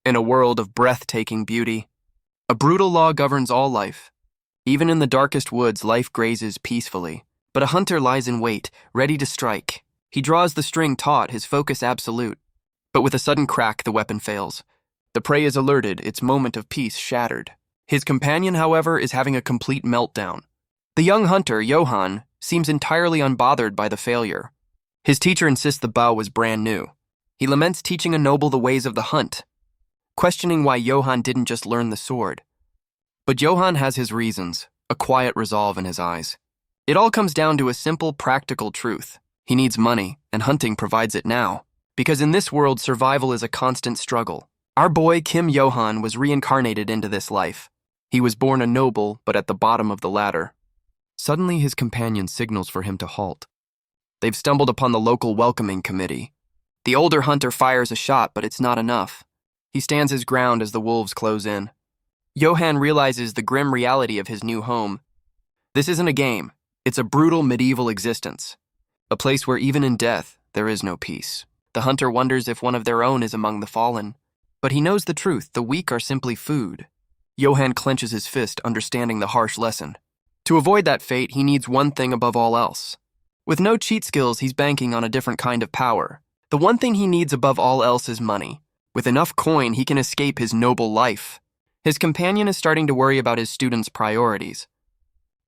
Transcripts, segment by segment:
In a world of breathtaking beauty, a brutal law governs all life. Even in the darkest woods, life grazes peacefully. But a hunter lies in wait, ready to strike. He draws the string taut, his focus absolute. But with a sudden crack, the weapon fails. The prey is alerted, its moment of peace shattered. His companion, however, is having a complete meltdown. The young hunter, Johan, seems entirely unbothered by the failure. His teacher insists the bow was brand new. He laments teaching a noble the ways of the hunt, questioning why Johan didn't just learn the sword. But Johan has his reasons, a quiet resolve in his eyes. It all comes down to a simple, practical truth. He needs money, and hunting provides it now. Because in this world, survival is a constant struggle. Our boy, Kim Johan, was reincarnated into this life. He was born a noble, but at the bottom of the ladder. Suddenly, his companion signals for him to halt. They've stumbled upon the local welcoming committee. The older hunter fires a shot, but it's not enough. He stands his ground as the wolves close in. Johan realizes the grim reality of his new home. This isn't a game. It's a brutal medieval existence. A place where even in death, there is no peace. The hunter wonders if one of their own is among the fallen. But he knows the truth, the weak are simply food. Johan clenches his fist, understanding the harsh lesson. To avoid that fate, he needs one thing above all else. With no cheat skills, he's banking on a different kind of power. The one thing he needs above all else is money. With enough coin, he can escape his noble life. His companion is starting to worry about his student's priorities.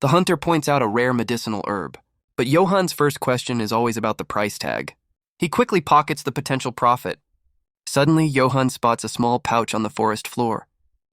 The hunter points out a rare medicinal herb, but Johan's first question is always about the price tag. He quickly pockets the potential profit. Suddenly, Johan spots a small pouch on the forest floor.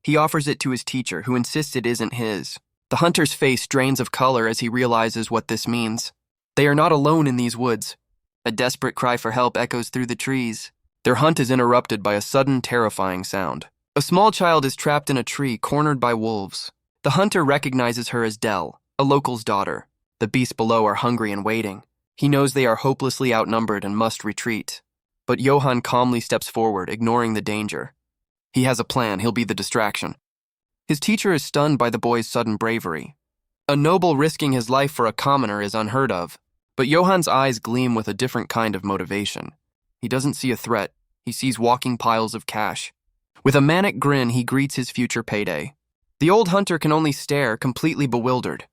He offers it to his teacher, who insists it isn't his. The hunter's face drains of color as he realizes what this means. They are not alone in these woods. A desperate cry for help echoes through the trees. Their hunt is interrupted by a sudden, terrifying sound. A small child is trapped in a tree, cornered by wolves. The hunter recognizes her as Dell, a local's daughter. The beasts below are hungry and waiting. He knows they are hopelessly outnumbered and must retreat. But Johan calmly steps forward, ignoring the danger. He has a plan. He'll be the distraction. His teacher is stunned by the boy's sudden bravery. A noble risking his life for a commoner is unheard of. But Johan's eyes gleam with a different kind of motivation. He doesn't see a threat. He sees walking piles of cash. With a manic grin, he greets his future payday. The old hunter can only stare, completely bewildered.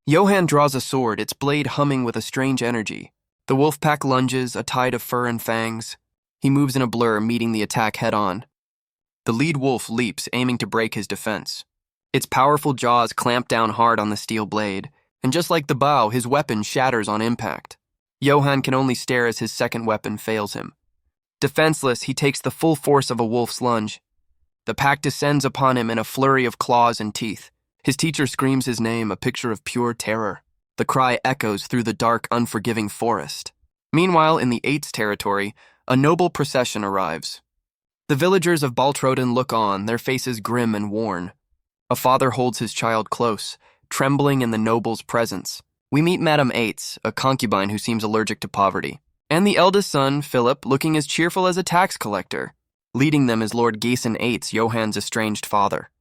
Johan draws a sword, its blade humming with a strange energy. The wolf pack lunges, a tide of fur and fangs. He moves in a blur, meeting the attack head-on. The lead wolf leaps, aiming to break his defense. Its powerful jaws clamp down hard on the steel blade, and just like the bow, his weapon shatters on impact. Johan can only stare as his second weapon fails him. Defenseless, he takes the full force of a wolf's lunge. The pack descends upon him in a flurry of claws and teeth. His teacher screams his name, a picture of pure terror. The cry echoes through the dark, unforgiving forest. Meanwhile, in the Eights territory, a noble procession arrives. The villagers of Baltroden look on, their faces grim and worn. A father holds his child close, trembling in the noble's presence. We meet Madame Eights, a concubine who seems allergic to poverty, and the eldest son, Philip, looking as cheerful as a tax collector. Leading them is Lord Gensen Eights, Johan's estranged father.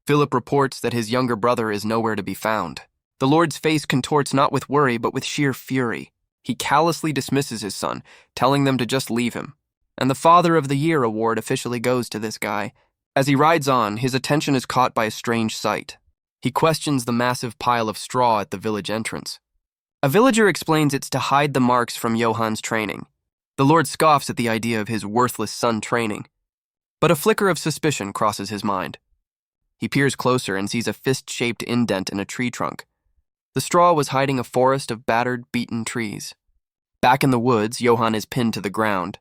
Philip reports that his younger brother is nowhere to be found. The Lord's face contorts not with worry, but with sheer fury. He callously dismisses his son, telling them to just leave him. And the Father of the Year award officially goes to this guy. As he rides on, his attention is caught by a strange sight. He questions the massive pile of straw at the village entrance. A villager explains it's to hide the marks from Johan's training. The Lord scoffs at the idea of his worthless son training. But a flicker of suspicion crosses his mind. He peers closer and sees a fist-shaped indent in a tree trunk. The straw was hiding a forest of battered, beaten trees. Back in the woods, Johan is pinned to the ground.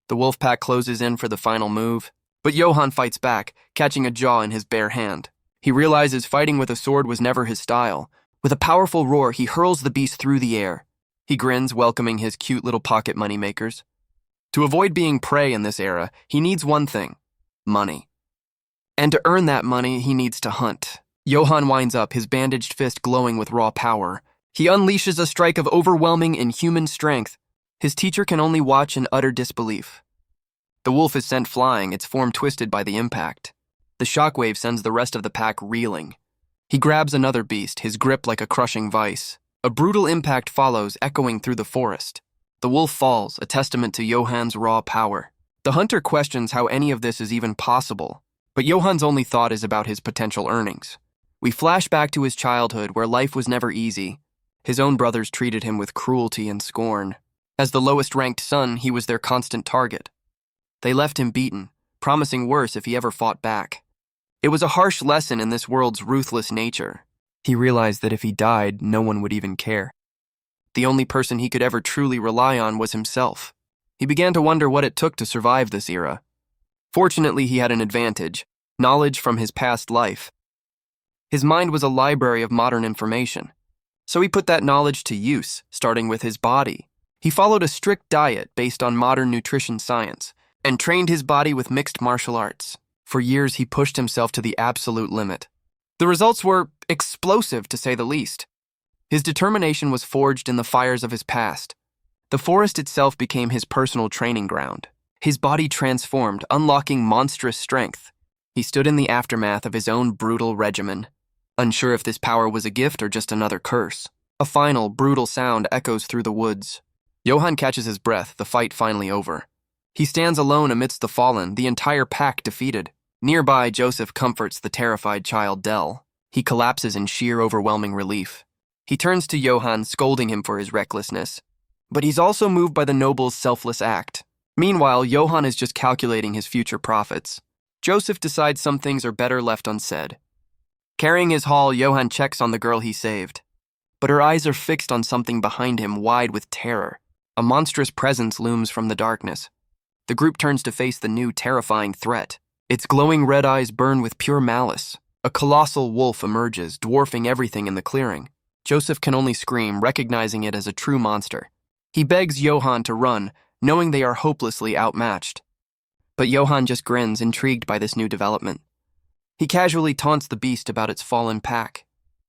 The wolf pack closes in for the final move, but Johan fights back, catching a jaw in his bare hand. He realizes fighting with a sword was never his style. With a powerful roar, he hurls the beast through the air. He grins, welcoming his cute little pocket money makers. To avoid being prey in this era, he needs one thing: money. And to earn that money, he needs to hunt. Johan winds up, his bandaged fist glowing with raw power. He unleashes a strike of overwhelming, inhuman strength. His teacher can only watch in utter disbelief. The wolf is sent flying, its form twisted by the impact. The shockwave sends the rest of the pack reeling. He grabs another beast, his grip like a crushing vice. A brutal impact follows, echoing through the forest. The wolf falls, a testament to Johan's raw power. The hunter questions how any of this is even possible, but Johan's only thought is about his potential earnings. We flash back to his childhood where life was never easy. His own brothers treated him with cruelty and scorn. As the lowest-ranked son, he was their constant target. They left him beaten, promising worse if he ever fought back. It was a harsh lesson in this world's ruthless nature. He realized that if he died, no one would even care. The only person he could ever truly rely on was himself. He began to wonder what it took to survive this era. Fortunately, he had an advantage: knowledge from his past life. His mind was a library of modern information. So he put that knowledge to use, starting with his body. He followed a strict diet based on modern nutrition science and trained his body with mixed martial arts. For years, he pushed himself to the absolute limit. The results were explosive, to say the least. His determination was forged in the fires of his past. The forest itself became his personal training ground. His body transformed, unlocking monstrous strength. He stood in the aftermath of his own brutal regimen, unsure if this power was a gift or just another curse. A final, brutal sound echoes through the woods. Johan catches his breath, the fight finally over. He stands alone amidst the fallen, the entire pack defeated. Nearby, Joseph comforts the terrified child Dell. He collapses in sheer overwhelming relief. He turns to Johan, scolding him for his recklessness. But he's also moved by the noble's selfless act. Meanwhile, Johan is just calculating his future profits. Joseph decides some things are better left unsaid. Carrying his haul, Johan checks on the girl he saved. But her eyes are fixed on something behind him, wide with terror. A monstrous presence looms from the darkness. The group turns to face the new, terrifying threat. Its glowing red eyes burn with pure malice. A colossal wolf emerges, dwarfing everything in the clearing. Joseph can only scream, recognizing it as a true monster. He begs Johan to run, knowing they are hopelessly outmatched. But Johan just grins, intrigued by this new development. He casually taunts the beast about its fallen pack.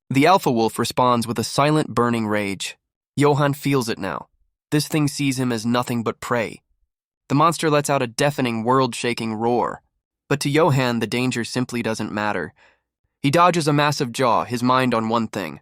The alpha wolf responds with a silent, burning rage. Johan feels it now. This thing sees him as nothing but prey. The monster lets out a deafening, world-shaking roar. But to Johan, the danger simply doesn't matter. He dodges a massive jaw, his mind on one thing.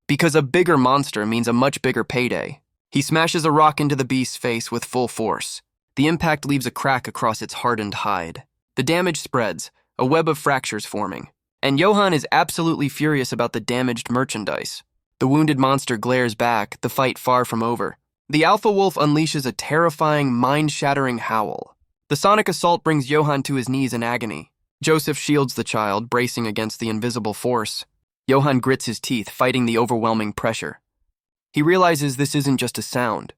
Because a bigger monster means a much bigger payday. He smashes a rock into the beast's face with full force. The impact leaves a crack across its hardened hide. The damage spreads, a web of fractures forming. And Johan is absolutely furious about the damaged merchandise. The wounded monster glares back, the fight far from over. The alpha wolf unleashes a terrifying, mind-shattering howl. The sonic assault brings Johan to his knees in agony. Joseph shields the child, bracing against the invisible force. Johan grits his teeth, fighting the overwhelming pressure. He realizes this isn't just a sound.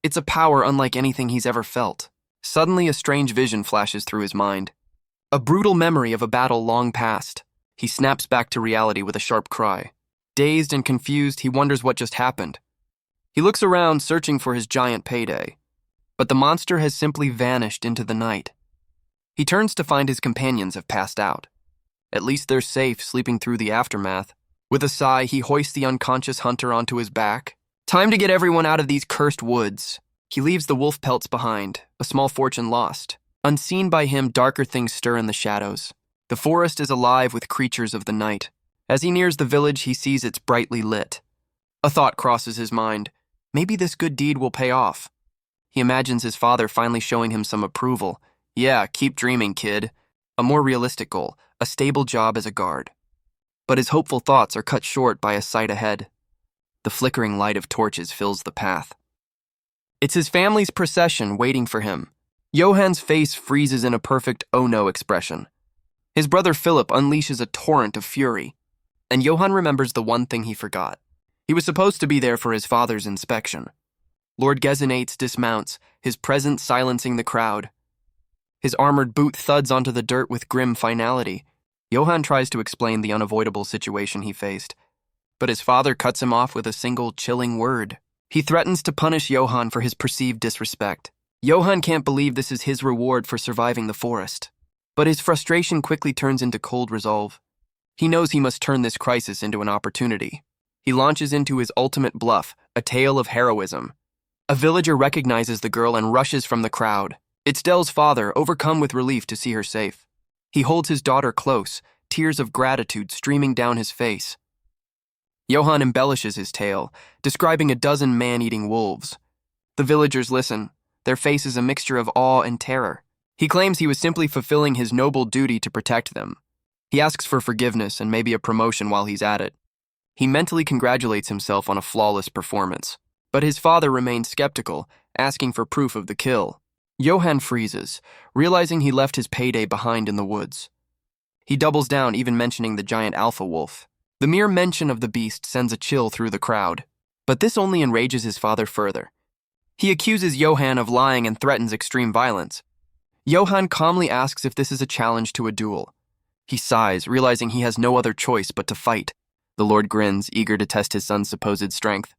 It's a power unlike anything he's ever felt. Suddenly, a strange vision flashes through his mind. A brutal memory of a battle long past. He snaps back to reality with a sharp cry. Dazed and confused, he wonders what just happened. He looks around, searching for his giant payday. But the monster has simply vanished into the night. He turns to find his companions have passed out. At least they're safe, sleeping through the aftermath. With a sigh, he hoists the unconscious hunter onto his back. Time to get everyone out of these cursed woods. He leaves the wolf pelts behind, a small fortune lost. Unseen by him, darker things stir in the shadows. The forest is alive with creatures of the night. As he nears the village, he sees it's brightly lit. A thought crosses his mind. Maybe this good deed will pay off. He imagines his father finally showing him some approval. Yeah, keep dreaming, kid. A more realistic goal, a stable job as a guard. But his hopeful thoughts are cut short by a sight ahead. The flickering light of torches fills the path. It's his family's procession waiting for him. Johan's face freezes in a perfect oh-no expression. His brother Philip unleashes a torrent of fury. And Johan remembers the one thing he forgot. He was supposed to be there for his father's inspection. Lord Gensen dismounts, his presence silencing the crowd. His armored boot thuds onto the dirt with grim finality. Johan tries to explain the unavoidable situation he faced, but his father cuts him off with a single chilling word. He threatens to punish Johan for his perceived disrespect. Johan can't believe this is his reward for surviving the forest. But his frustration quickly turns into cold resolve. He knows he must turn this crisis into an opportunity. He launches into his ultimate bluff, a tale of heroism. A villager recognizes the girl and rushes from the crowd. It's Dell's father, overcome with relief to see her safe. He holds his daughter close, tears of gratitude streaming down his face. Johan embellishes his tale, describing a dozen man-eating wolves. The villagers listen, their faces a mixture of awe and terror. He claims he was simply fulfilling his noble duty to protect them. He asks for forgiveness and maybe a promotion while he's at it. He mentally congratulates himself on a flawless performance. But his father remains skeptical, asking for proof of the kill. Johan freezes, realizing he left his payday behind in the woods. He doubles down, even mentioning the giant alpha wolf. The mere mention of the beast sends a chill through the crowd. But this only enrages his father further. He accuses Johan of lying and threatens extreme violence. Johan calmly asks if this is a challenge to a duel. He sighs, realizing he has no other choice but to fight. The Lord grins, eager to test his son's supposed strength.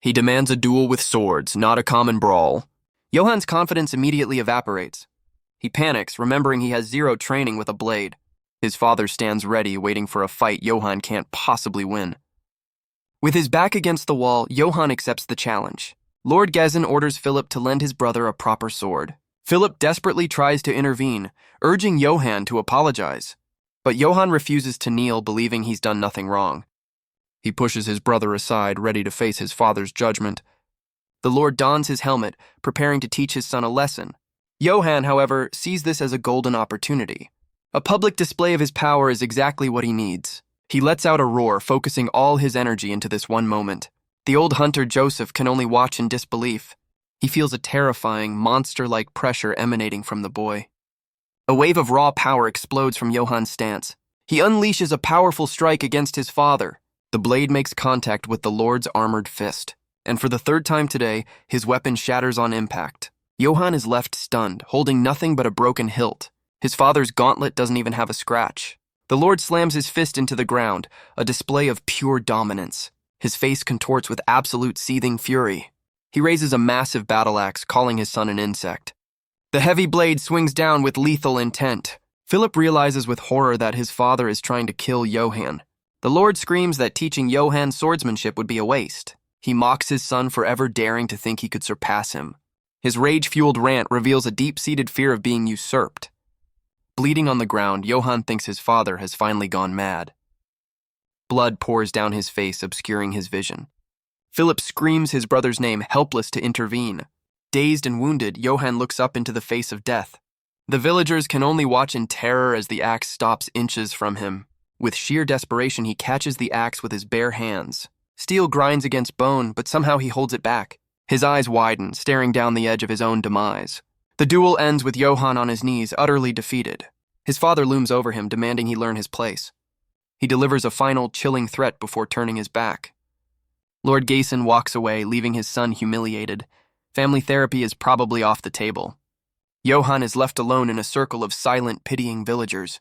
He demands a duel with swords, not a common brawl. Johan's confidence immediately evaporates. He panics, remembering he has zero training with a blade. His father stands ready, waiting for a fight Johan can't possibly win. With his back against the wall, Johan accepts the challenge. Lord Gensen orders Philip to lend his brother a proper sword. Philip desperately tries to intervene, urging Johan to apologize. But Johan refuses to kneel, believing he's done nothing wrong. He pushes his brother aside, ready to face his father's judgment. The Lord dons his helmet, preparing to teach his son a lesson. Johan, however, sees this as a golden opportunity. A public display of his power is exactly what he needs. He lets out a roar, focusing all his energy into this one moment. The old hunter Joseph can only watch in disbelief. He feels a terrifying, monster-like pressure emanating from the boy. A wave of raw power explodes from Johan's stance. He unleashes a powerful strike against his father. The blade makes contact with the Lord's armored fist, and for the third time today, his weapon shatters on impact. Johan is left stunned, holding nothing but a broken hilt. His father's gauntlet doesn't even have a scratch. The Lord slams his fist into the ground, a display of pure dominance. His face contorts with absolute seething fury. He raises a massive battle axe, calling his son an insect. The heavy blade swings down with lethal intent. Philip realizes with horror that his father is trying to kill Johan. The Lord screams that teaching Johan swordsmanship would be a waste. He mocks his son for ever daring to think he could surpass him. His rage-fueled rant reveals a deep-seated fear of being usurped. Bleeding on the ground, Johan thinks his father has finally gone mad. Blood pours down his face, obscuring his vision. Philip screams his brother's name, helpless to intervene. Dazed and wounded, Johan looks up into the face of death. The villagers can only watch in terror as the axe stops inches from him. With sheer desperation, he catches the axe with his bare hands. Steel grinds against bone, but somehow he holds it back. His eyes widen, staring down the edge of his own demise. The duel ends with Johan on his knees, utterly defeated. His father looms over him, demanding he learn his place. He delivers a final, chilling threat before turning his back. Lord Gensen walks away, leaving his son humiliated. Family therapy is probably off the table. Johan is left alone in a circle of silent, pitying villagers.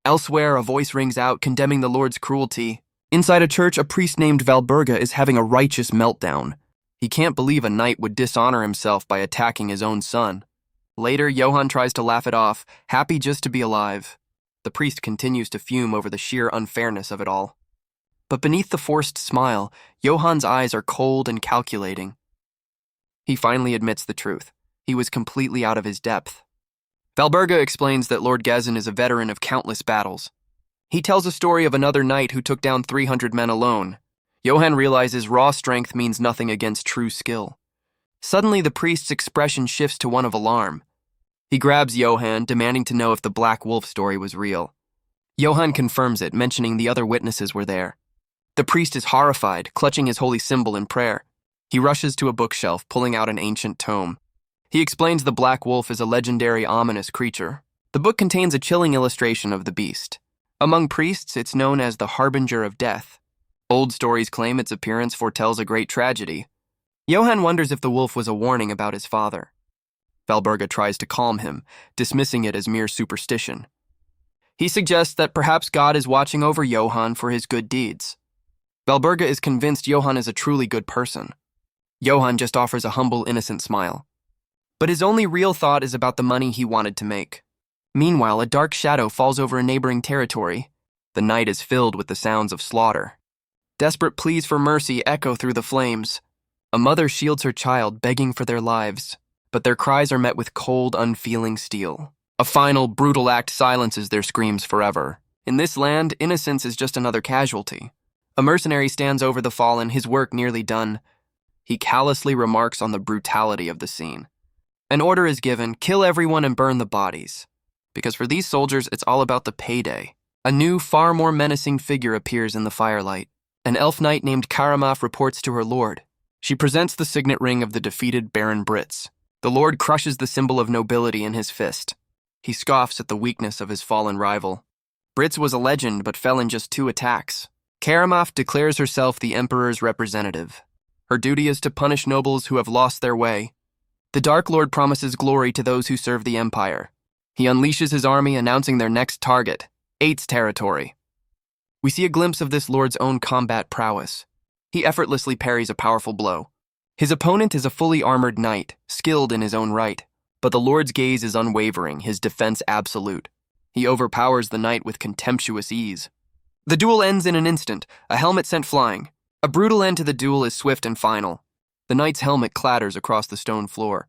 Elsewhere, a voice rings out, condemning the Lord's cruelty. Inside a church, a priest named Valberga is having a righteous meltdown. He can't believe a knight would dishonor himself by attacking his own son. Later, Johan tries to laugh it off, happy just to be alive. The priest continues to fume over the sheer unfairness of it all. But beneath the forced smile, Johan's eyes are cold and calculating. He finally admits the truth. He was completely out of his depth. Valberga explains that Lord Gensen is a veteran of countless battles. He tells a story of another knight who took down 300 men alone. Johan realizes raw strength means nothing against true skill. Suddenly, the priest's expression shifts to one of alarm. He grabs Johan, demanding to know if the Black Wolf story was real. Johan confirms it, mentioning the other witnesses were there. The priest is horrified, clutching his holy symbol in prayer. He rushes to a bookshelf, pulling out an ancient tome. He explains the Black Wolf is a legendary, ominous creature. The book contains a chilling illustration of the beast. Among priests, it's known as the Harbinger of Death. Old stories claim its appearance foretells a great tragedy. Johan wonders if the wolf was a warning about his father. Valberga tries to calm him, dismissing it as mere superstition. He suggests that perhaps God is watching over Johan for his good deeds. Valberga is convinced Johan is a truly good person. Johan just offers a humble, innocent smile. But his only real thought is about the money he wanted to make. Meanwhile, a dark shadow falls over a neighboring territory. The night is filled with the sounds of slaughter. Desperate pleas for mercy echo through the flames. A mother shields her child, begging for their lives, but their cries are met with cold, unfeeling steel. A final, brutal act silences their screams forever. In this land, innocence is just another casualty. A mercenary stands over the fallen, his work nearly done. He callously remarks on the brutality of the scene. An order is given, kill everyone and burn the bodies. Because for these soldiers, it's all about the payday. A new, far more menacing figure appears in the firelight. An elf knight named Karamaf reports to her lord. She presents the signet ring of the defeated Baron Britz. The lord crushes the symbol of nobility in his fist. He scoffs at the weakness of his fallen rival. Britz was a legend but fell in just 2 attacks. Karamaf declares herself the emperor's representative. Her duty is to punish nobles who have lost their way. The Dark Lord promises glory to those who serve the empire. He unleashes his army, announcing their next target, Eight's territory. We see a glimpse of this lord's own combat prowess. He effortlessly parries a powerful blow. His opponent is a fully armored knight, skilled in his own right, but the lord's gaze is unwavering, his defense absolute. He overpowers the knight with contemptuous ease. The duel ends in an instant, a helmet sent flying. A brutal end to the duel is swift and final. The knight's helmet clatters across the stone floor.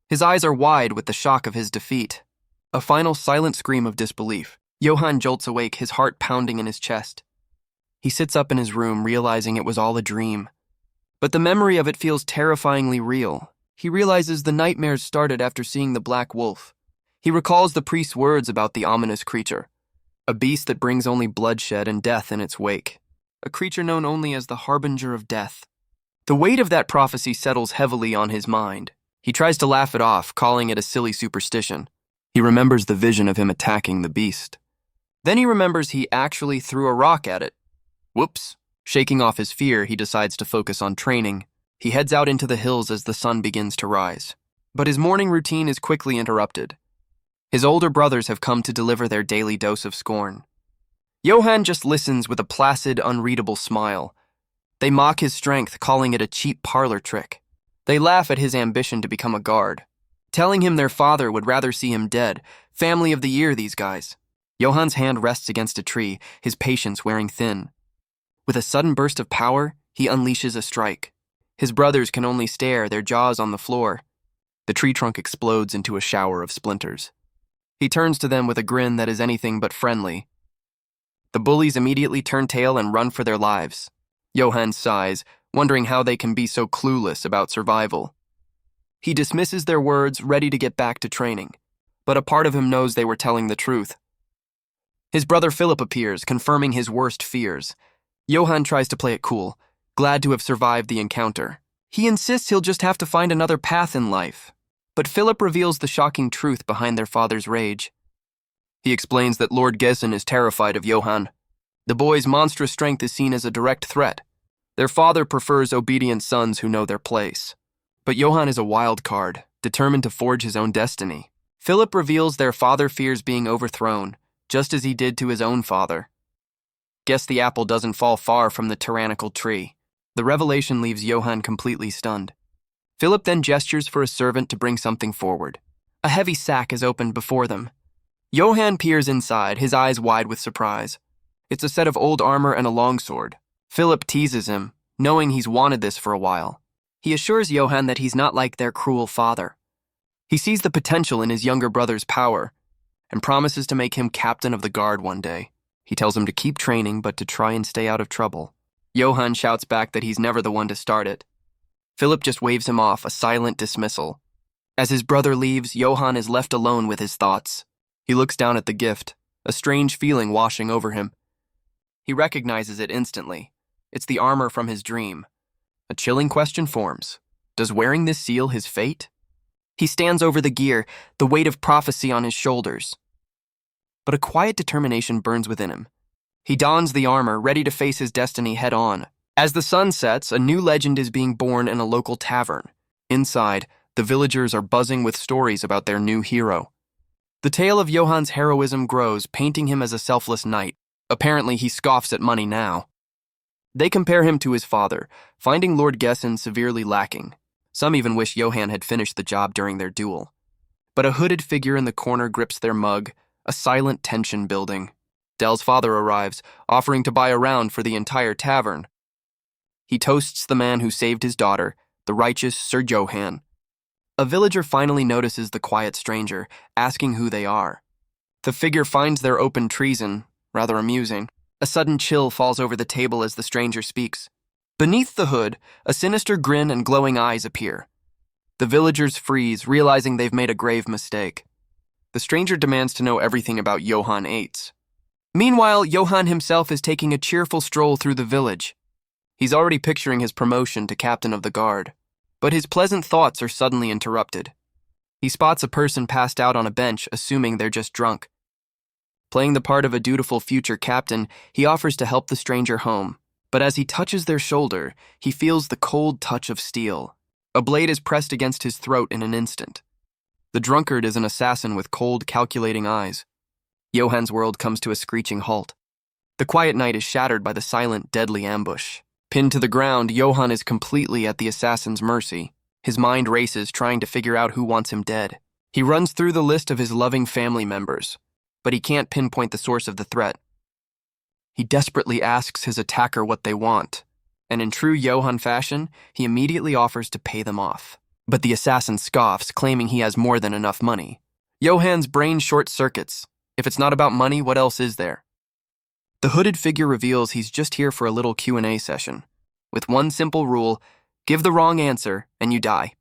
His eyes are wide with the shock of his defeat. A final silent scream of disbelief. Johan jolts awake, his heart pounding in his chest. He sits up in his room, realizing it was all a dream. But the memory of it feels terrifyingly real. He realizes the nightmares started after seeing the black wolf. He recalls the priest's words about the ominous creature, a beast that brings only bloodshed and death in its wake, a creature known only as the harbinger of death. The weight of that prophecy settles heavily on his mind. He tries to laugh it off, calling it a silly superstition. He remembers the vision of him attacking the beast. Then he remembers he actually threw a rock at it. Whoops. Shaking off his fear, he decides to focus on training. He heads out into the hills as the sun begins to rise. But his morning routine is quickly interrupted. His older brothers have come to deliver their daily dose of scorn. Johan just listens with a placid, unreadable smile. They mock his strength, calling it a cheap parlor trick. They laugh at his ambition to become a guard, telling him their father would rather see him dead. Family of the year, these guys. Johan's hand rests against a tree, his patience wearing thin. With a sudden burst of power, he unleashes a strike. His brothers can only stare, their jaws on the floor. The tree trunk explodes into a shower of splinters. He turns to them with a grin that is anything but friendly. The bullies immediately turn tail and run for their lives. Johan sighs, wondering how they can be so clueless about survival. He dismisses their words, ready to get back to training. But a part of him knows they were telling the truth. His brother Philip appears, confirming his worst fears. Johan tries to play it cool, glad to have survived the encounter. He insists he'll just have to find another path in life. But Philip reveals the shocking truth behind their father's rage. He explains that Lord Gensen is terrified of Johan. The boy's monstrous strength is seen as a direct threat. Their father prefers obedient sons who know their place. But Johan is a wild card, determined to forge his own destiny. Philip reveals their father fears being overthrown, just as he did to his own father. Guess the apple doesn't fall far from the tyrannical tree. The revelation leaves Johan completely stunned. Philip then gestures for a servant to bring something forward. A heavy sack is opened before them. Johan peers inside, his eyes wide with surprise. It's a set of old armor and a longsword. Philip teases him, knowing he's wanted this for a while. He assures Johan that he's not like their cruel father. He sees the potential in his younger brother's power and promises to make him captain of the guard one day. He tells him to keep training, but to try and stay out of trouble. Johan shouts back that he's never the one to start it. Philip just waves him off, a silent dismissal. As his brother leaves, Johan is left alone with his thoughts. He looks down at the gift, a strange feeling washing over him. He recognizes it instantly. It's the armor from his dream. A chilling question forms. Does wearing this seal his fate? He stands over the gear, the weight of prophecy on his shoulders. But a quiet determination burns within him. He dons the armor, ready to face his destiny head-on. As the sun sets, a new legend is being born in a local tavern. Inside, the villagers are buzzing with stories about their new hero. The tale of Johan's heroism grows, painting him as a selfless knight. Apparently, he scoffs at money now. They compare him to his father, finding Lord Gensen severely lacking. Some even wish Johan had finished the job during their duel. But a hooded figure in the corner grips their mug, a silent tension building. Dell's father arrives, offering to buy a round for the entire tavern. He toasts the man who saved his daughter, the righteous Sir Johan. A villager finally notices the quiet stranger, asking who they are. The figure finds their open treason rather amusing. A sudden chill falls over the table as the stranger speaks. Beneath the hood, a sinister grin and glowing eyes appear. The villagers freeze, realizing they've made a grave mistake. The stranger demands to know everything about Johan 8. Meanwhile, Johan himself is taking a cheerful stroll through the village. He's already picturing his promotion to captain of the guard. But his pleasant thoughts are suddenly interrupted. He spots a person passed out on a bench, assuming they're just drunk. Playing the part of a dutiful future captain, he offers to help the stranger home. But as he touches their shoulder, he feels the cold touch of steel. A blade is pressed against his throat in an instant. The drunkard is an assassin with cold, calculating eyes. Johan's world comes to a screeching halt. The quiet night is shattered by the silent, deadly ambush. Pinned to the ground, Johan is completely at the assassin's mercy. His mind races, trying to figure out who wants him dead. He runs through the list of his loving family members, but he can't pinpoint the source of the threat. He desperately asks his attacker what they want, and in true Johan fashion, he immediately offers to pay them off. But the assassin scoffs, claiming he has more than enough money. Johan's brain short-circuits. If it's not about money, what else is there? The hooded figure reveals he's just here for a little Q&A session. With one simple rule, give the wrong answer, and you die.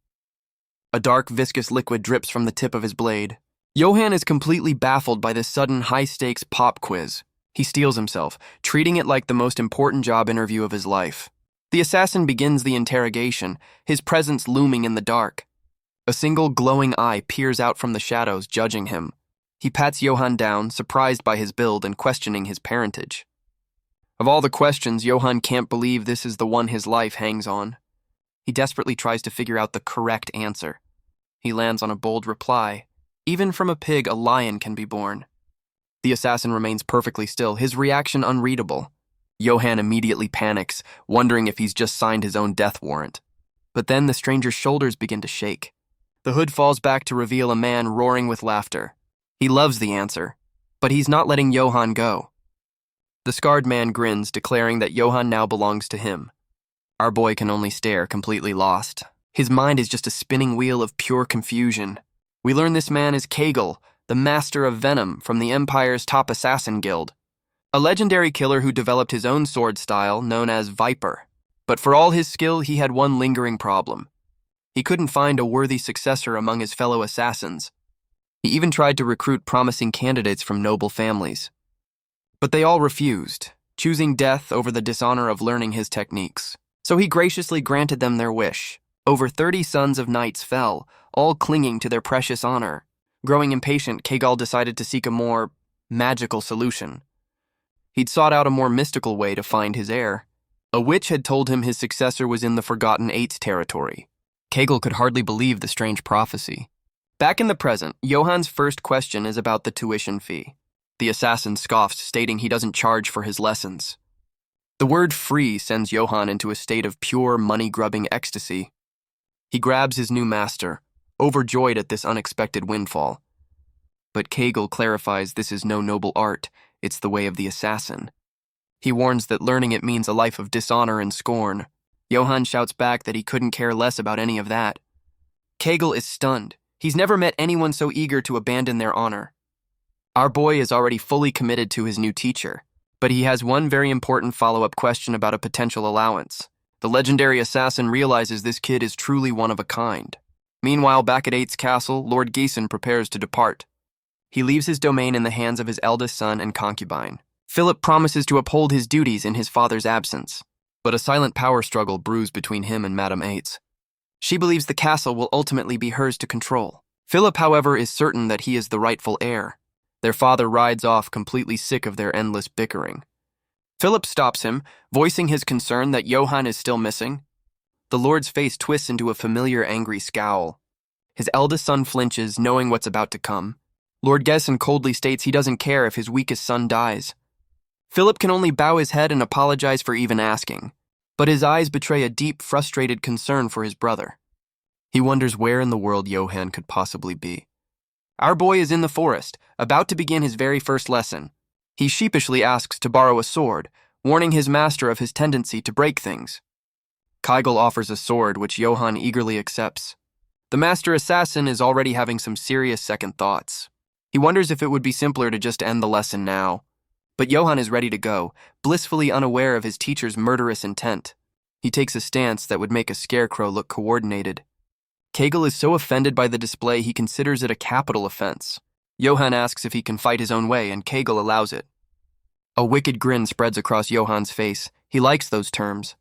A dark, viscous liquid drips from the tip of his blade. Johan is completely baffled by this sudden high-stakes pop quiz. He steels himself, treating it like the most important job interview of his life. The assassin begins the interrogation, his presence looming in the dark. A single glowing eye peers out from the shadows, judging him. He pats Johan down, surprised by his build and questioning his parentage. Of all the questions, Johan can't believe this is the one his life hangs on. He desperately tries to figure out the correct answer. He lands on a bold reply. Even from a pig, a lion can be born. The assassin remains perfectly still, his reaction unreadable. Johan immediately panics, wondering if he's just signed his own death warrant. But then the stranger's shoulders begin to shake. The hood falls back to reveal a man roaring with laughter. He loves the answer, but he's not letting Johan go. The scarred man grins, declaring that Johan now belongs to him. Our boy can only stare, completely lost. His mind is just a spinning wheel of pure confusion. We learn this man is Kegel, the master of venom from the Empire's top assassin guild. A legendary killer who developed his own sword style known as Viper. But for all his skill, he had one lingering problem. He couldn't find a worthy successor among his fellow assassins. He even tried to recruit promising candidates from noble families. But they all refused, choosing death over the dishonor of learning his techniques. So he graciously granted them their wish. Over 30 sons of knights fell, all clinging to their precious honor. Growing impatient, Kegel decided to seek a more magical solution. He'd sought out a more mystical way to find his heir. A witch had told him his successor was in the Forgotten Eights territory. Kegel could hardly believe the strange prophecy. Back in the present, Johan's first question is about the tuition fee. The assassin scoffs, stating he doesn't charge for his lessons. The word free sends Johan into a state of pure money-grubbing ecstasy. He grabs his new master, overjoyed at this unexpected windfall. But Kegel clarifies this is no noble art, it's the way of the assassin. He warns that learning it means a life of dishonor and scorn. Johan shouts back that he couldn't care less about any of that. Kegel is stunned. He's never met anyone so eager to abandon their honor. Our boy is already fully committed to his new teacher, but he has one very important follow-up question about a potential allowance. The legendary assassin realizes this kid is truly one of a kind. Meanwhile, back at Eight's castle, Lord Gensen prepares to depart. He leaves his domain in the hands of his eldest son and concubine. Philip promises to uphold his duties in his father's absence, but a silent power struggle brews between him and Madame Eights. She believes the castle will ultimately be hers to control. Philip, however, is certain that he is the rightful heir. Their father rides off, completely sick of their endless bickering. Philip stops him, voicing his concern that Johan is still missing. The Lord's face twists into a familiar angry scowl. His eldest son flinches, knowing what's about to come. Lord Gensen coldly states he doesn't care if his weakest son dies. Philip can only bow his head and apologize for even asking, but his eyes betray a deep, frustrated concern for his brother. He wonders where in the world Johan could possibly be. Our boy is in the forest, about to begin his very first lesson. He sheepishly asks to borrow a sword, warning his master of his tendency to break things. Kegel offers a sword, which Johan eagerly accepts. The master assassin is already having some serious second thoughts. He wonders if it would be simpler to just end the lesson now. But Johan is ready to go, blissfully unaware of his teacher's murderous intent. He takes a stance that would make a scarecrow look coordinated. Kegel is so offended by the display he considers it a capital offense. Johan asks if he can fight his own way, and Kegel allows it. A wicked grin spreads across Johan's face. He likes those terms.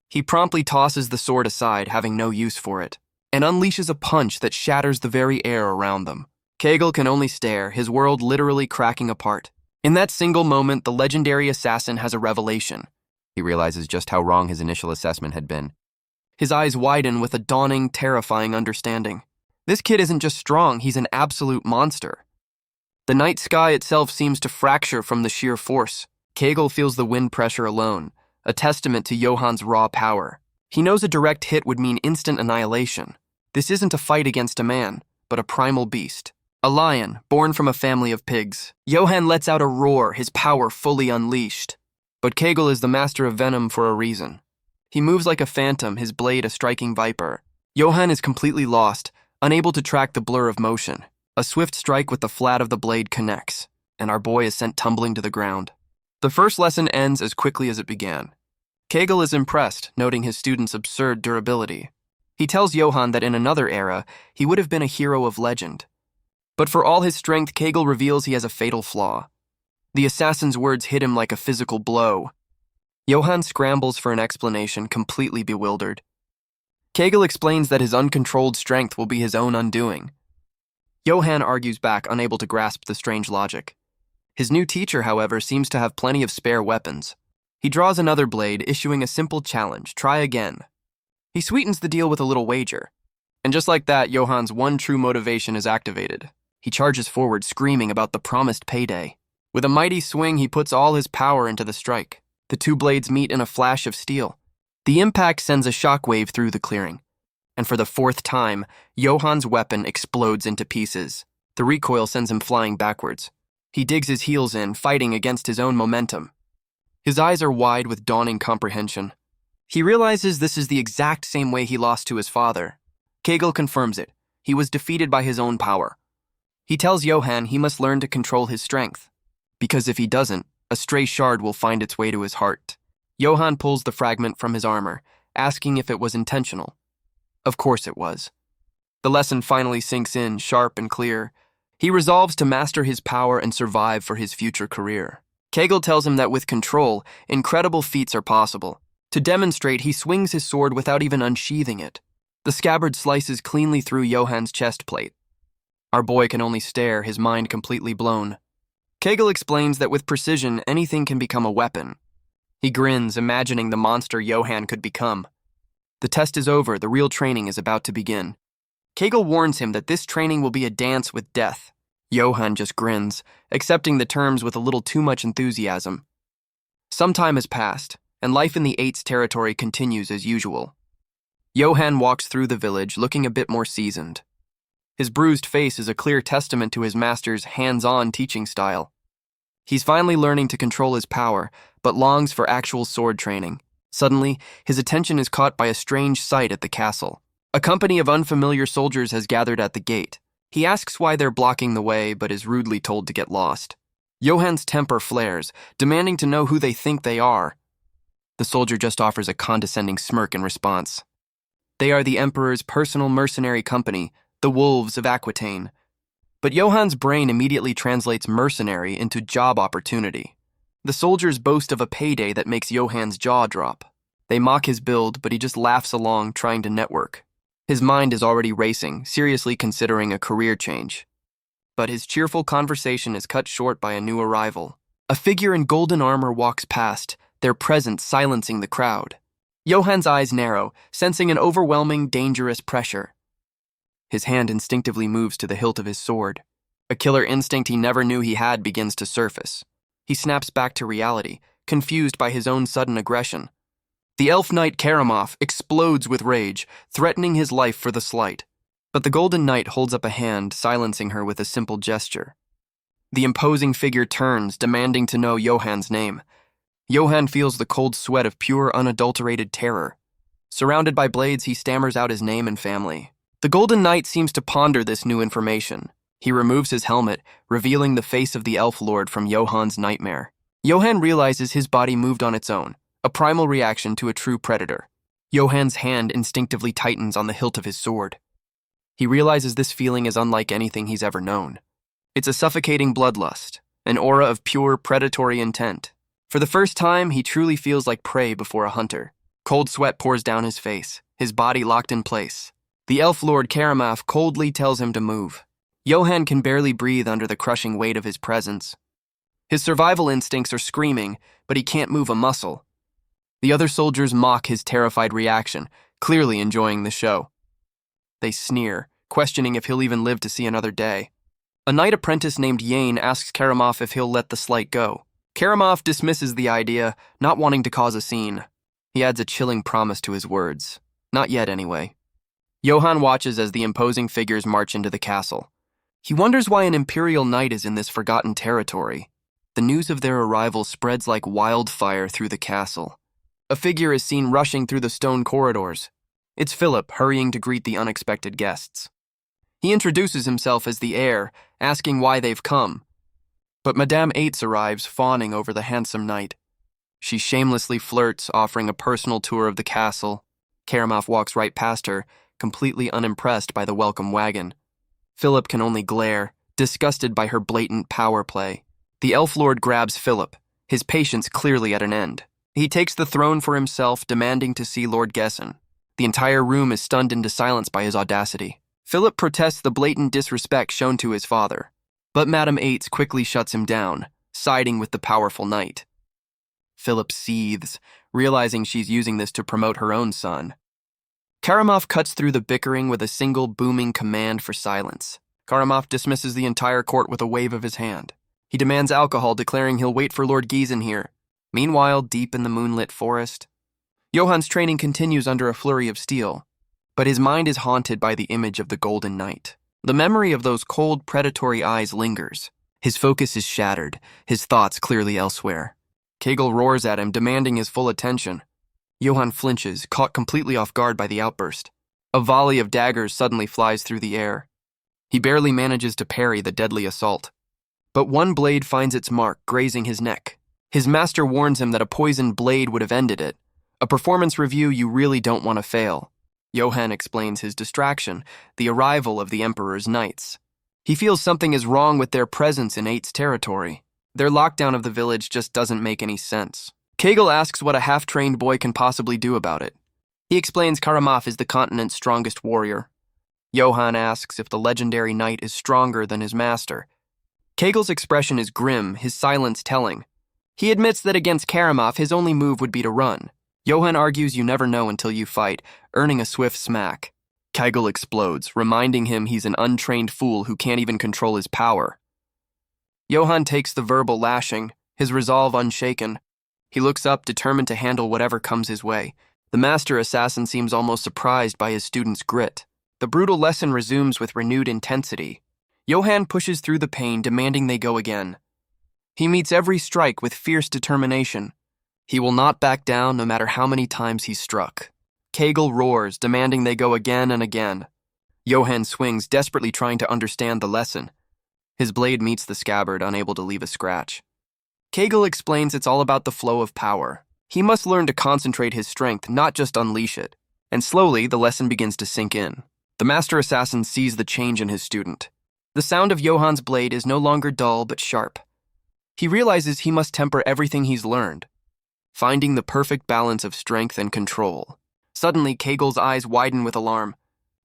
He promptly tosses the sword aside, having no use for it, and unleashes a punch that shatters the very air around them. Kegel can only stare, his world literally cracking apart. In that single moment, the legendary assassin has a revelation. He realizes just how wrong his initial assessment had been. His eyes widen with a dawning, terrifying understanding. This kid isn't just strong, he's an absolute monster. The night sky itself seems to fracture from the sheer force. Kegel feels the wind pressure alone, a testament to Johan's raw power. He knows a direct hit would mean instant annihilation. This isn't a fight against a man, but a primal beast. A lion, born from a family of pigs. Johan lets out a roar, his power fully unleashed. But Kegel is the master of venom for a reason. He moves like a phantom, his blade a striking viper. Johan is completely lost, unable to track the blur of motion. A swift strike with the flat of the blade connects, and our boy is sent tumbling to the ground. The first lesson ends as quickly as it began. Kegel is impressed, noting his student's absurd durability. He tells Johan that in another era, he would have been a hero of legend. But for all his strength, Kegel reveals he has a fatal flaw. The assassin's words hit him like a physical blow. Johan scrambles for an explanation, completely bewildered. Kegel explains that his uncontrolled strength will be his own undoing. Johan argues back, unable to grasp the strange logic. His new teacher, however, seems to have plenty of spare weapons. He draws another blade, issuing a simple challenge: try again. He sweetens the deal with a little wager. And just like that, Johan's one true motivation is activated. He charges forward, screaming about the promised payday. With a mighty swing, he puts all his power into the strike. The two blades meet in a flash of steel. The impact sends a shockwave through the clearing. And for the fourth time, Johan's weapon explodes into pieces. The recoil sends him flying backwards. He digs his heels in, fighting against his own momentum. His eyes are wide with dawning comprehension. He realizes this is the exact same way he lost to his father. Kegel confirms it. He was defeated by his own power. He tells Johan he must learn to control his strength, because if he doesn't, a stray shard will find its way to his heart. Johan pulls the fragment from his armor, asking if it was intentional. Of course it was. The lesson finally sinks in, sharp and clear. He resolves to master his power and survive for his future career. Kegel tells him that with control, incredible feats are possible. To demonstrate, he swings his sword without even unsheathing it. The scabbard slices cleanly through Johan's chest plate. Our boy can only stare, his mind completely blown. Kegel explains that with precision, anything can become a weapon. He grins, imagining the monster Johan could become. The test is over, the real training is about to begin. Kegel warns him that this training will be a dance with death. Johan just grins, accepting the terms with a little too much enthusiasm. Some time has passed, and life in the Eight's territory continues as usual. Johan walks through the village, looking a bit more seasoned. His bruised face is a clear testament to his master's hands-on teaching style. He's finally learning to control his power, but longs for actual sword training. Suddenly, his attention is caught by a strange sight at the castle. A company of unfamiliar soldiers has gathered at the gate. He asks why they're blocking the way, but is rudely told to get lost. Johan's temper flares, demanding to know who they think they are. The soldier just offers a condescending smirk in response. They are the Emperor's personal mercenary company, the Wolves of Aquitaine. But Johan's brain immediately translates mercenary into job opportunity. The soldiers boast of a payday that makes Johan's jaw drop. They mock his build, but he just laughs along, trying to network. His mind is already racing, seriously considering a career change. But his cheerful conversation is cut short by a new arrival. A figure in golden armor walks past, their presence silencing the crowd. Johan's eyes narrow, sensing an overwhelming, dangerous pressure. His hand instinctively moves to the hilt of his sword. A killer instinct he never knew he had begins to surface. He snaps back to reality, confused by his own sudden aggression. The elf knight Karamov explodes with rage, threatening his life for the slight. But the Golden Knight holds up a hand, silencing her with a simple gesture. The imposing figure turns, demanding to know Johan's name. Johan feels the cold sweat of pure, unadulterated terror. Surrounded by blades, he stammers out his name and family. The Golden Knight seems to ponder this new information. He removes his helmet, revealing the face of the Elf Lord from Johan's nightmare. Johan realizes his body moved on its own, a primal reaction to a true predator. Johan's hand instinctively tightens on the hilt of his sword. He realizes this feeling is unlike anything he's ever known. It's a suffocating bloodlust, an aura of pure predatory intent. For the first time, he truly feels like prey before a hunter. Cold sweat pours down his face, his body locked in place. The elf lord Karamaf coldly tells him to move. Johan can barely breathe under the crushing weight of his presence. His survival instincts are screaming, but he can't move a muscle. The other soldiers mock his terrified reaction, clearly enjoying the show. They sneer, questioning if he'll even live to see another day. A knight apprentice named Yane asks Karamaf if he'll let the slight go. Karamaf dismisses the idea, not wanting to cause a scene. He adds a chilling promise to his words. Not yet, anyway. Johan watches as the imposing figures march into the castle. He wonders why an Imperial knight is in this forgotten territory. The news of their arrival spreads like wildfire through the castle. A figure is seen rushing through the stone corridors. It's Philip, hurrying to greet the unexpected guests. He introduces himself as the heir, asking why they've come. But Madame Ates arrives, fawning over the handsome knight. She shamelessly flirts, offering a personal tour of the castle. Karamaf walks right past her, completely unimpressed by the welcome wagon. Philip can only glare, disgusted by her blatant power play. The elf lord grabs Philip, his patience clearly at an end. He takes the throne for himself, demanding to see Lord Gensen. The entire room is stunned into silence by his audacity. Philip protests the blatant disrespect shown to his father, but Madame Ates quickly shuts him down, siding with the powerful knight. Philip seethes, realizing she's using this to promote her own son. Karamaf cuts through the bickering with a single booming command for silence. Karamaf dismisses the entire court with a wave of his hand. He demands alcohol, declaring he'll wait for Lord Gensen here. Meanwhile, deep in the moonlit forest, Johan's training continues under a flurry of steel, but his mind is haunted by the image of the Golden Knight. The memory of those cold, predatory eyes lingers. His focus is shattered, his thoughts clearly elsewhere. Kegel roars at him, demanding his full attention. Johan flinches, caught completely off guard by the outburst. A volley of daggers suddenly flies through the air. He barely manages to parry the deadly assault. But one blade finds its mark, grazing his neck. His master warns him that a poisoned blade would have ended it. A performance review you really don't want to fail. Johan explains his distraction, the arrival of the Emperor's knights. He feels something is wrong with their presence in Ates territory. Their lockdown of the village just doesn't make any sense. Kegel asks what a half-trained boy can possibly do about it. He explains Karamaf is the continent's strongest warrior. Johan asks if the legendary knight is stronger than his master. Kegel's expression is grim, his silence telling. He admits that against Karamaf, his only move would be to run. Johan argues you never know until you fight, earning a swift smack. Kegel explodes, reminding him he's an untrained fool who can't even control his power. Johan takes the verbal lashing, his resolve unshaken. He looks up, determined to handle whatever comes his way. The master assassin seems almost surprised by his student's grit. The brutal lesson resumes with renewed intensity. Johan pushes through the pain, demanding they go again. He meets every strike with fierce determination. He will not back down no matter how many times he's struck. Kegel roars, demanding they go again and again. Johan swings, desperately trying to understand the lesson. His blade meets the scabbard, unable to leave a scratch. Kegel explains it's all about the flow of power. He must learn to concentrate his strength, not just unleash it. And slowly, the lesson begins to sink in. The master assassin sees the change in his student. The sound of Johan's blade is no longer dull but sharp. He realizes he must temper everything he's learned, finding the perfect balance of strength and control. Suddenly, Kegel's eyes widen with alarm.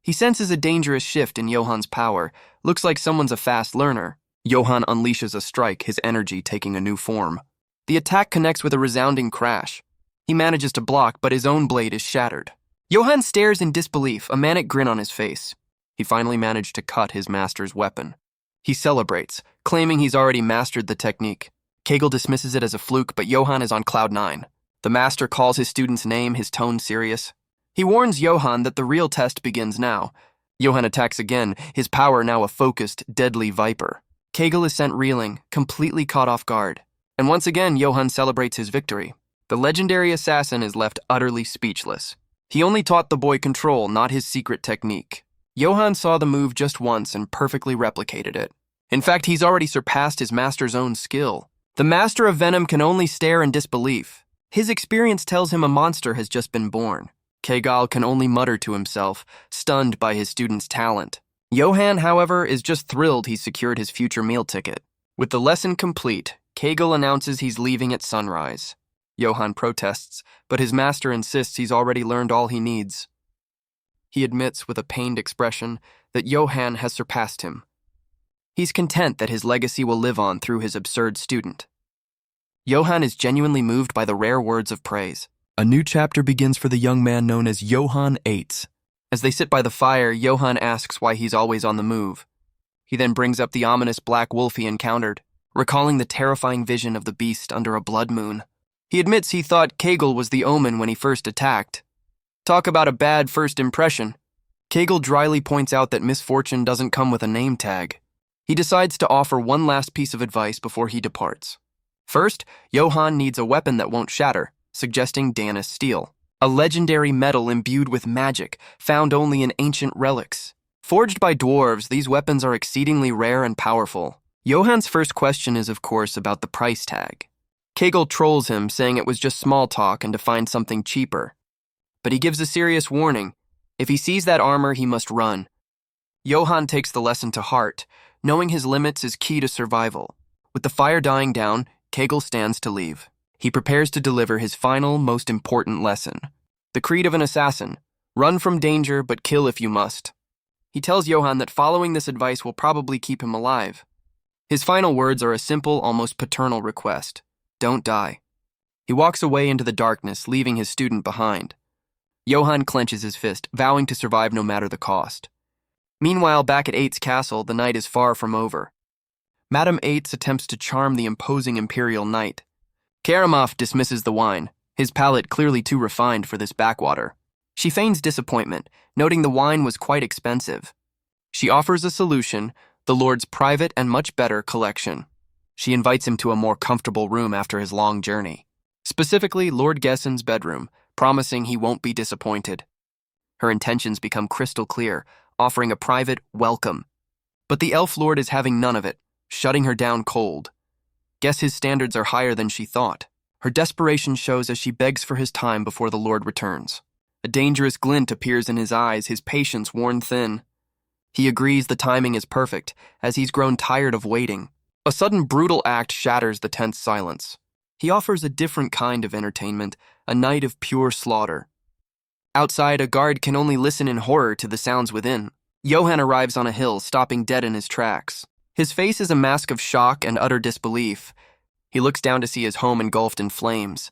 He senses a dangerous shift in Johan's power. Looks like someone's a fast learner. Johan unleashes a strike, his energy taking a new form. The attack connects with a resounding crash. He manages to block, but his own blade is shattered. Johan stares in disbelief, a manic grin on his face. He finally managed to cut his master's weapon. He celebrates, claiming he's already mastered the technique. Kegel dismisses it as a fluke, but Johan is on cloud nine. The master calls his student's name, his tone serious. He warns Johan that the real test begins now. Johan attacks again, his power now a focused, deadly viper. Kegel is sent reeling, completely caught off guard. And once again, Johan celebrates his victory. The legendary assassin is left utterly speechless. He only taught the boy control, not his secret technique. Johan saw the move just once and perfectly replicated it. In fact, he's already surpassed his master's own skill. The master of venom can only stare in disbelief. His experience tells him a monster has just been born. Kegel can only mutter to himself, stunned by his student's talent. Johan, however, is just thrilled he's secured his future meal ticket. With the lesson complete, Kegel announces he's leaving at sunrise. Johan protests, but his master insists he's already learned all he needs. He admits with a pained expression that Johan has surpassed him. He's content that his legacy will live on through his absurd student. Johan is genuinely moved by the rare words of praise. A new chapter begins for the young man known as Johan Eitz. As they sit by the fire, Johan asks why he's always on the move. He then brings up the ominous black wolf he encountered, recalling the terrifying vision of the beast under a blood moon. He admits he thought Kegel was the omen when he first attacked. Talk about a bad first impression. Kegel dryly points out that misfortune doesn't come with a name tag. He decides to offer one last piece of advice before he departs. First, Johan needs a weapon that won't shatter, suggesting Danis steel, a legendary metal imbued with magic, found only in ancient relics. Forged by dwarves, these weapons are exceedingly rare and powerful. Johan's first question is, of course, about the price tag. Kegel trolls him, saying it was just small talk and to find something cheaper. But he gives a serious warning. If he sees that armor, he must run. Johan takes the lesson to heart. Knowing his limits is key to survival. With the fire dying down, Kegel stands to leave. He prepares to deliver his final, most important lesson. The creed of an assassin: run from danger, but kill if you must. He tells Johan that following this advice will probably keep him alive. His final words are a simple, almost paternal request: don't die. He walks away into the darkness, leaving his student behind. Johan clenches his fist, vowing to survive no matter the cost. Meanwhile, back at Eitz castle, the night is far from over. Madame Eitz attempts to charm the imposing Imperial knight. Karamov dismisses the wine, his palate clearly too refined for this backwater. She feigns disappointment, noting the wine was quite expensive. She offers a solution: the Lord's private and much better collection. She invites him to a more comfortable room after his long journey, specifically Lord Gensen's bedroom, promising he won't be disappointed. Her intentions become crystal clear, offering a private welcome. But the elf lord is having none of it, shutting her down cold. Guess his standards are higher than she thought. Her desperation shows as she begs for his time before the lord returns. A dangerous glint appears in his eyes, his patience worn thin. He agrees the timing is perfect, as he's grown tired of waiting. A sudden brutal act shatters the tense silence. He offers a different kind of entertainment, a night of pure slaughter. Outside, a guard can only listen in horror to the sounds within. Johan arrives on a hill, stopping dead in his tracks. His face is a mask of shock and utter disbelief. He looks down to see his home engulfed in flames.